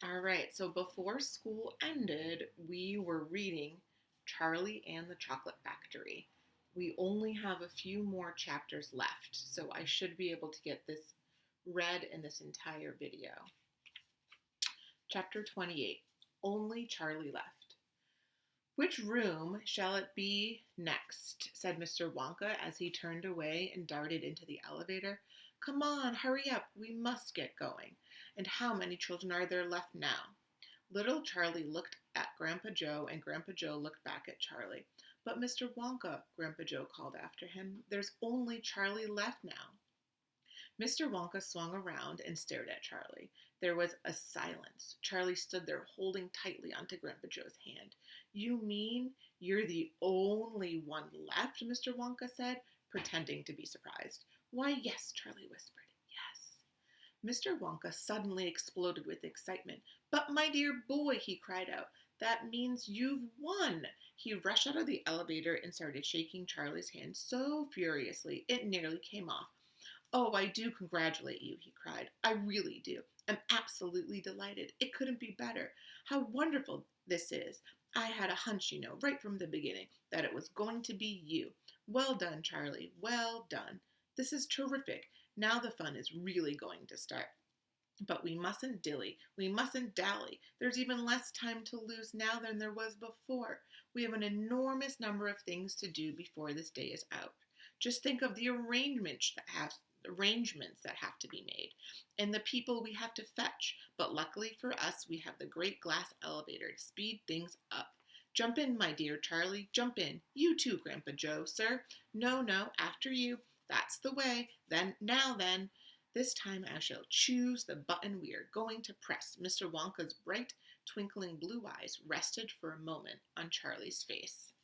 All right, so before school ended, we were reading Charlie and the Chocolate Factory. We only have a few more chapters left, so I should be able to get this read in this entire video. Chapter 28. Only Charlie Left. "Which room shall it be next?" said Mr. Wonka as he turned away and darted into the elevator. "Come on, hurry up, we must get going. And how many children are there left now?" Little Charlie looked at Grandpa Joe, and Grandpa Joe looked back at Charlie. "But Mr. Wonka," Grandpa Joe called after him, "there's only Charlie left now." Mr. Wonka swung around and stared at Charlie. There was a silence. Charlie stood there holding tightly onto Grandpa Joe's hand. "You mean you're the only one left?" Mr. Wonka said, pretending to be surprised. "Why, yes," Charlie whispered. "Yes." Mr. Wonka suddenly exploded with excitement. "But my dear boy," he cried out, "that means you've won." He rushed out of the elevator and started shaking Charlie's hand so furiously it nearly came off. "Oh, I do congratulate you," he cried. "I really do. I'm absolutely delighted. It couldn't be better. How wonderful this is. I had a hunch, right from the beginning, that it was going to be you. Well done, Charlie. Well done. This is terrific. Now the fun is really going to start. But we mustn't dilly. We mustn't dally. There's even less time to lose now than there was before. We have an enormous number of things to do before this day is out. Just think of the arrangements that have to be made, and the people we have to fetch. But luckily for us, we have the great glass elevator to speed things up. Jump in, my dear Charlie, jump in. You too, Grandpa Joe, sir. No, after you. That's the way. Then. This time I shall choose the button we are going to press." Mr. Wonka's bright, twinkling blue eyes rested for a moment on Charlie's face.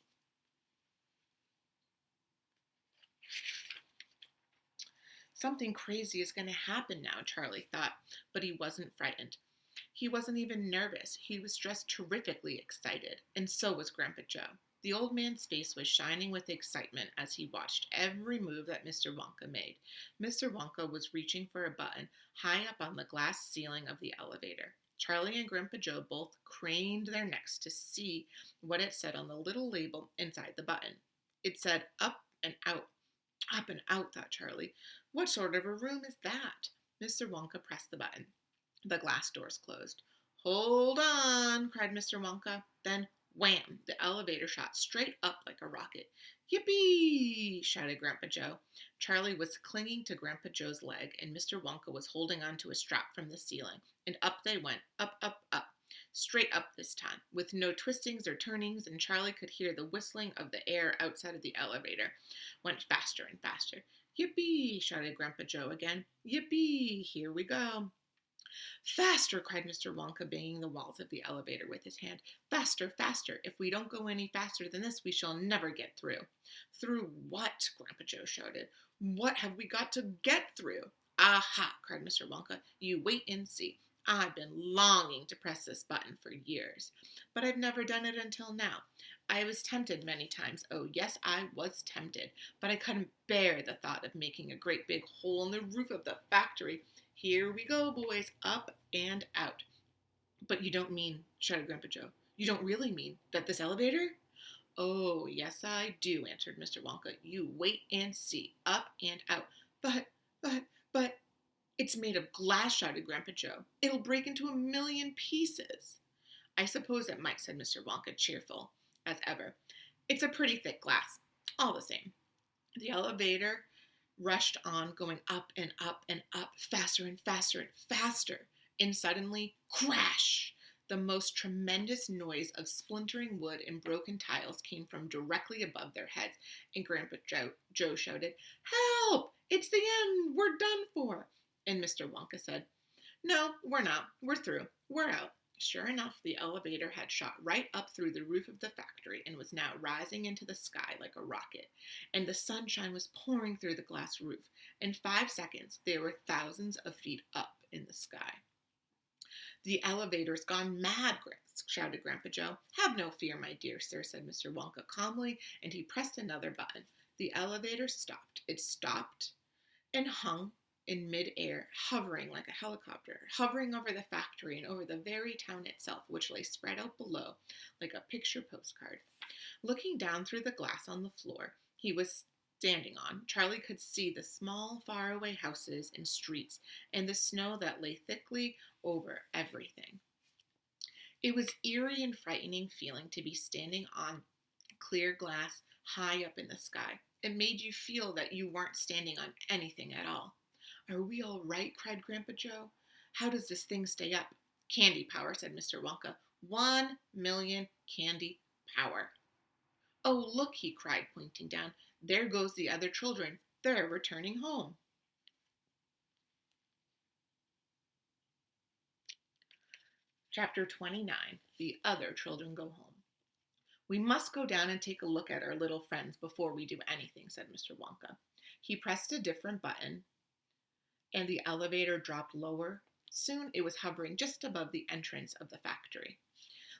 Something crazy is going to happen now, Charlie thought, but he wasn't frightened. He wasn't even nervous. He was just terrifically excited, and so was Grandpa Joe. The old man's face was shining with excitement as he watched every move that Mr. Wonka made. Mr. Wonka was reaching for a button high up on the glass ceiling of the elevator. Charlie and Grandpa Joe both craned their necks to see what it said on the little label inside the button. It said, "Up and out." "Up and out," thought Charlie. "What sort of a room is that?" Mr. Wonka pressed the button. The glass doors closed. "Hold on," cried Mr. Wonka. Then, wham! The elevator shot straight up like a rocket. "Yippee!" shouted Grandpa Joe. Charlie was clinging to Grandpa Joe's leg, and Mr. Wonka was holding onto a strap from the ceiling. And up they went, up, up. Straight up this time, with no twistings or turnings, and Charlie could hear the whistling of the air outside of the elevator. Went faster and faster. "Yippee!" shouted Grandpa Joe again. "Yippee! Here we go." "Faster!" cried Mr. Wonka, banging the walls of the elevator with his hand. "Faster, faster! If we don't go any faster than this, we shall never get through." "Through what?" Grandpa Joe shouted. "What have we got to get through?" "Aha!" cried Mr. Wonka. "You wait and see. I've been longing to press this button for years, but I've never done it until now. I was tempted many times. Oh, yes, I was tempted, but I couldn't bear the thought of making a great big hole in the roof of the factory. Here we go, boys, up and out." "But you don't mean," shouted Grandpa Joe, "you don't really mean that this elevator?" "Oh, yes, I do," answered Mr. Wonka. "You wait and see. Up and out." But, it's made of glass," shouted Grandpa Joe. "It'll break into a million pieces." "I suppose it might," said Mr. Wonka, cheerful as ever. "It's a pretty thick glass, all the same." The elevator rushed on, going up and up and up, faster and faster and faster. And suddenly, crash! The most tremendous noise of splintering wood and broken tiles came from directly above their heads, and Grandpa Joe shouted, "Help! It's the end! We're done for!" And Mr. Wonka said, "No, we're not. We're through. We're out." Sure enough, the elevator had shot right up through the roof of the factory and was now rising into the sky like a rocket. And the sunshine was pouring through the glass roof. In 5 seconds, they were thousands of feet up in the sky. "The elevator's gone mad," shouted Grandpa Joe. "Have no fear, my dear sir," said Mr. Wonka calmly, and he pressed another button. The elevator stopped. It stopped and hung in midair, hovering like a helicopter, hovering over the factory and over the very town itself, which lay spread out below like a picture postcard. Looking down through the glass on the floor he was standing on, Charlie could see the small, faraway houses and streets and the snow that lay thickly over everything. It was eerie and frightening feeling to be standing on clear glass high up in the sky. It made you feel that you weren't standing on anything at all. Are we all right? Cried Grandpa Joe. How does this thing stay up? Candy power, said Mr. Wonka. 1,000,000 candy power. Oh, look, he cried, pointing down. There goes the other children. They're returning home. Chapter 29. The Other Children Go Home. We must go down and take a look at our little friends before we do anything, said Mr. Wonka. He pressed a different button, and the elevator dropped lower. Soon it was hovering just above the entrance of the factory.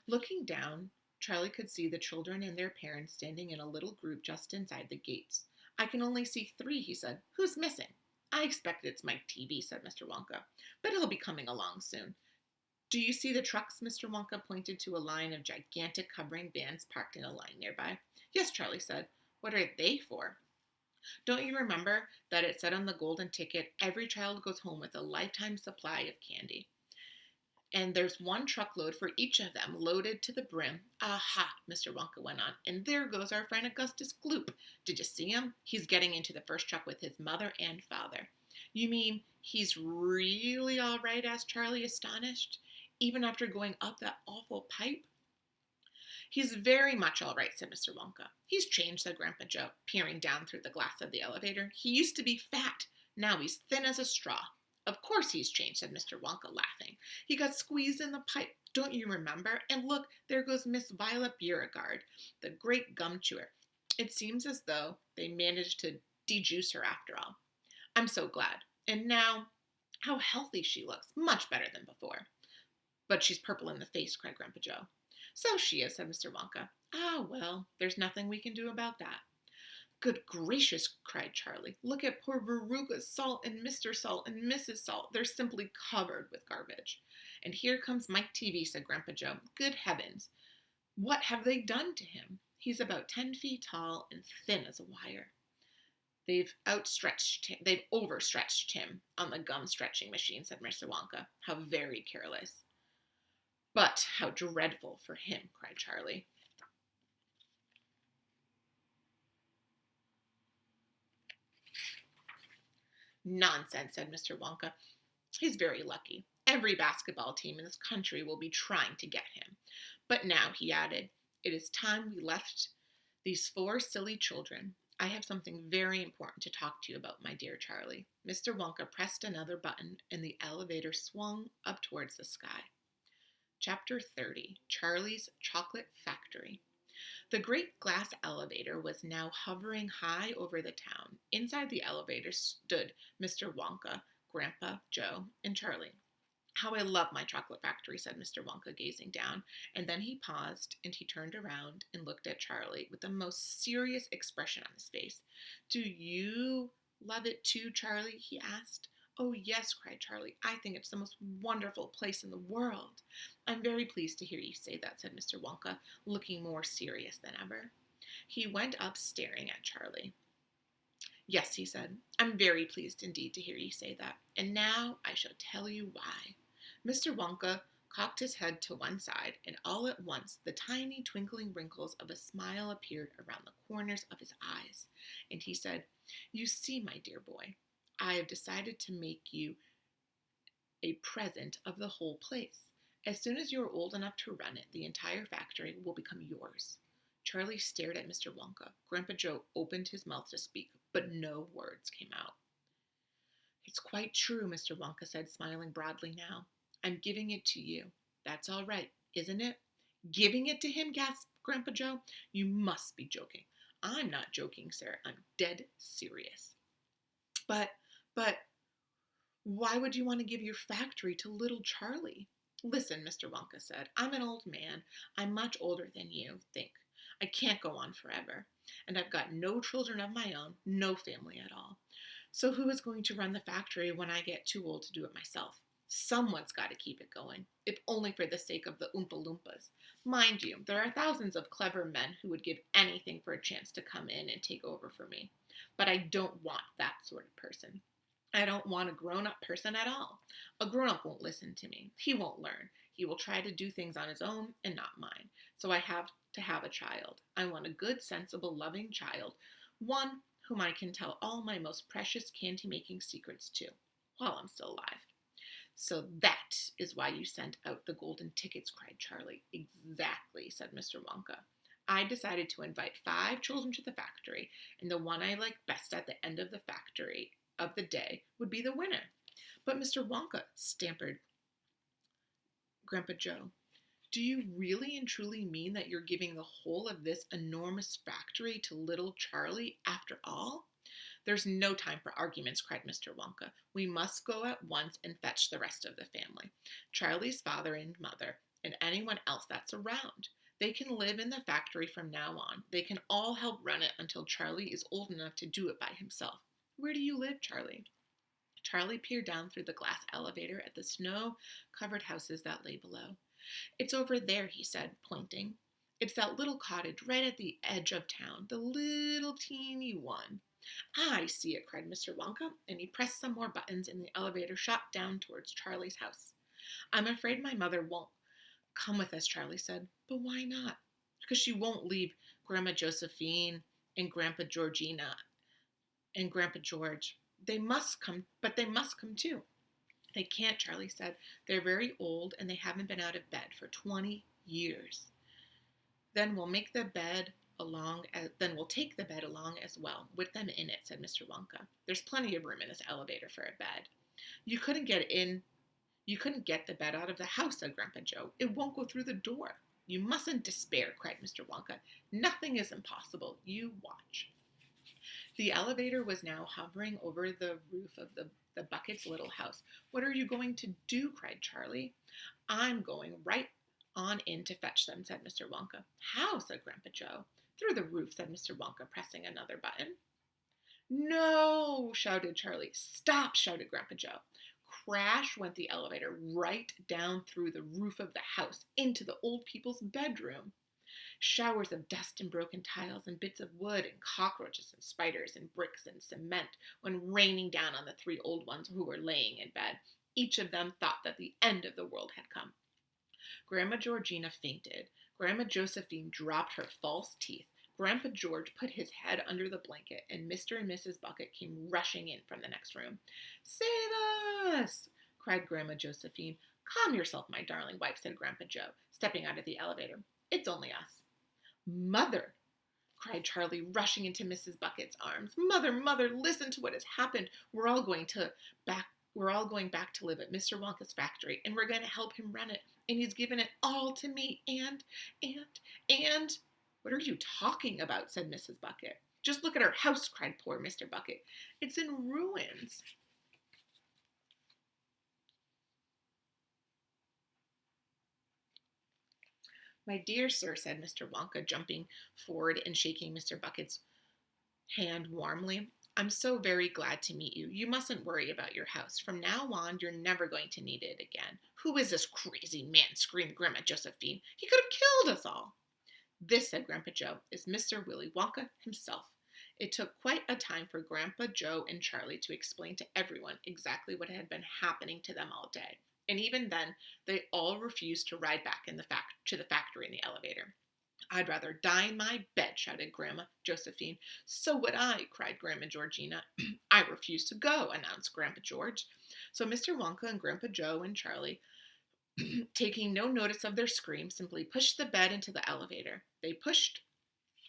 Looking down, Charlie could see the children and their parents standing in a little group just inside the gates. I can only see 3, he said. Who's missing? I expect it's Mike TV, said Mr. Wonka, but he'll be coming along soon. Do you see the trucks? Mr. Wonka pointed to a line of gigantic covering vans parked in a line nearby. Yes, Charlie said. What are they for? Don't you remember that it said on the golden ticket, every child goes home with a lifetime supply of candy? And there's one truckload for each of them, loaded to the brim. Aha, Mr. Wonka went on. And there goes our friend Augustus Gloop. Did you see him? He's getting into the first truck with his mother and father. You mean he's really all right? Asked Charlie, astonished. Even after going up that awful pipe? He's very much all right, said Mr. Wonka. He's changed, said Grandpa Joe, peering down through the glass of the elevator. He used to be fat. Now he's thin as a straw. Of course he's changed, said Mr. Wonka, laughing. He got squeezed in the pipe, don't you remember? And look, there goes Miss Violet Beauregard, the great gum chewer. It seems as though they managed to dejuice her after all. I'm so glad. And now, how healthy she looks, much better than before. But she's purple in the face, cried Grandpa Joe. So she is, said Mr. Wonka. Ah, well, there's nothing we can do about that. Good gracious, cried Charlie. Look at poor Veruca's Salt and Mr. Salt and Mrs. Salt. They're simply covered with garbage. And here comes Mike TV, said Grandpa Joe. Good heavens. What have they done to him? He's about 10 feet tall and thin as a wire. They've overstretched him on the gum stretching machine, said Mr. Wonka. How very careless. But how dreadful for him, cried Charlie. Nonsense, said Mr. Wonka. He's very lucky. Every basketball team in this country will be trying to get him. But now, he added, it is time we left these 4 silly children. I have something very important to talk to you about, my dear Charlie. Mr. Wonka pressed another button, and the elevator swung up towards the sky. Chapter 30. Charlie's Chocolate Factory. The great glass elevator was now hovering high over the town. Inside the elevator stood Mr. Wonka, Grandpa Joe, and Charlie. How I love my chocolate factory, said Mr. Wonka, gazing down. And then he paused, and he turned around and looked at Charlie with the most serious expression on his face. Do you love it too, Charlie? He asked. Oh, yes, cried Charlie. I think it's the most wonderful place in the world. I'm very pleased to hear you say that, said Mr. Wonka, looking more serious than ever. He went up staring at Charlie. Yes, he said, I'm very pleased indeed to hear you say that. And now I shall tell you why. Mr. Wonka cocked his head to one side, and all at once the tiny twinkling wrinkles of a smile appeared around the corners of his eyes. And he said, You see, my dear boy, I have decided to make you a present of the whole place. As soon as you are old enough to run it, the entire factory will become yours. Charlie stared at Mr. Wonka. Grandpa Joe opened his mouth to speak, but no words came out. It's quite true, Mr. Wonka said, smiling broadly now. I'm giving it to you. That's all right, isn't it? Giving it to him, gasped Grandpa Joe. You must be joking. I'm not joking, sir. I'm dead serious. But, why would you want to give your factory to little Charlie? Listen, Mr. Wonka said, I'm an old man. I'm much older than you think. I can't go on forever. And I've got no children of my own, no family at all. So who is going to run the factory when I get too old to do it myself? Someone's got to keep it going, if only for the sake of the Oompa Loompas. Mind you, there are thousands of clever men who would give anything for a chance to come in and take over for me. But I don't want that sort of person. I don't want a grown up person at all. A grown up won't listen to me. He won't learn. He will try to do things on his own and not mine. So I have to have a child. I want a good, sensible, loving child. One whom I can tell all my most precious candy making secrets to while I'm still alive. So that is why you sent out the golden tickets, cried Charlie. Exactly, said Mr. Wonka. I decided to invite 5 children to the factory, and the one I liked best at the end of the factory of the day would be the winner. But Mr. Wonka, stammered Grandpa Joe, do you really and truly mean that you're giving the whole of this enormous factory to little Charlie after all? There's no time for arguments, cried Mr. Wonka. We must go at once and fetch the rest of the family. Charlie's father and mother, and anyone else that's around. They can live in the factory from now on. They can all help run it until Charlie is old enough to do it by himself. Where do you live, Charlie? Charlie peered down through the glass elevator at the snow-covered houses that lay below. It's over there, he said, pointing. It's that little cottage right at the edge of town, the little teeny one. Ah, I see it, cried Mr. Wonka, and he pressed some more buttons and the elevator shot down towards Charlie's house. I'm afraid my mother won't come with us, Charlie said. But why not? Because she won't leave Grandma Josephine and Grandpa Georgina and Grandpa George. They must come, but they must come too. They can't, Charlie said. They're very old and they haven't been out of bed for 20 years. Then we'll take the bed along as well, with them in it, said Mr. Wonka. There's plenty of room in this elevator for a bed. You couldn't get the bed out of the house, said Grandpa Joe. It won't go through the door. You mustn't despair, cried Mr. Wonka. Nothing is impossible. You watch. The elevator was now hovering over the roof of the Bucket's little house. What are you going to do? Cried Charlie. I'm going right on in to fetch them, said Mr. Wonka. How? Said Grandpa Joe. Through the roof, said Mr. Wonka, pressing another button. No, shouted Charlie. Stop, shouted Grandpa Joe. Crash went the elevator right down through the roof of the house into the old people's bedroom. Showers of dust and broken tiles and bits of wood and cockroaches and spiders and bricks and cement went raining down on the 3 old ones who were laying in bed. Each of them thought that the end of the world had come. Grandma Georgina fainted. Grandma Josephine dropped her false teeth. Grandpa George put his head under the blanket, and Mr. and Mrs. Bucket came rushing in from the next room. Save us! Cried Grandma Josephine. Calm yourself, my darling wife, said Grandpa Joe, stepping out of the elevator. It's only us. Mother, cried Charlie, rushing into Mrs. Bucket's arms. Mother, mother, listen to what has happened. We're all going back to live at Mr. Wonka's factory, and we're going to help him run it. And he's given it all to me. And, what are you talking about? Said Mrs. Bucket. Just look at our house, cried poor Mr. Bucket. It's in ruins. My dear sir, said Mr. Wonka, jumping forward and shaking Mr. Bucket's hand warmly. I'm so very glad to meet you. You mustn't worry about your house. From now on, you're never going to need it again. Who is this crazy man? Screamed Grandma Josephine. He could have killed us all. This, said Grandpa Joe, is Mr. Willy Wonka himself. It took quite a time for Grandpa Joe and Charlie to explain to everyone exactly what had been happening to them all day. And even then, they all refused to ride back to the factory in the elevator. I'd rather die in my bed, shouted Grandma Josephine. So would I, cried Grandma Georgina. I refuse to go, announced Grandpa George. So Mr. Wonka and Grandpa Joe and Charlie, taking no notice of their screams, simply pushed the bed into the elevator. They pushed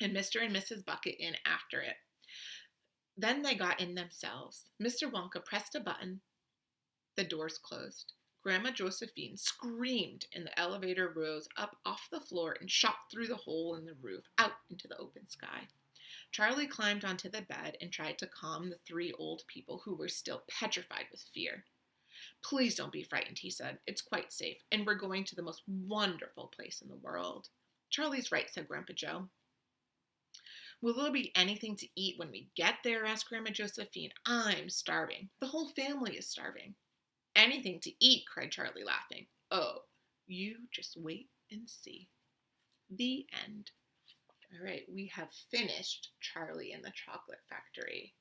and Mr. and Mrs. Bucket in after it. Then they got in themselves. Mr. Wonka pressed a button. The doors closed. Grandma Josephine screamed, and the elevator rose up off the floor and shot through the hole in the roof out into the open sky. Charlie climbed onto the bed and tried to calm the 3 old people who were still petrified with fear. Please don't be frightened, he said. It's quite safe, and we're going to the most wonderful place in the world. Charlie's right, said Grandpa Joe. Will there be anything to eat when we get there? Asked Grandma Josephine. I'm starving. The whole family is starving. Anything to eat, cried Charlie, laughing. Oh, you just wait and see. The end. All right, we have finished Charlie and the Chocolate Factory.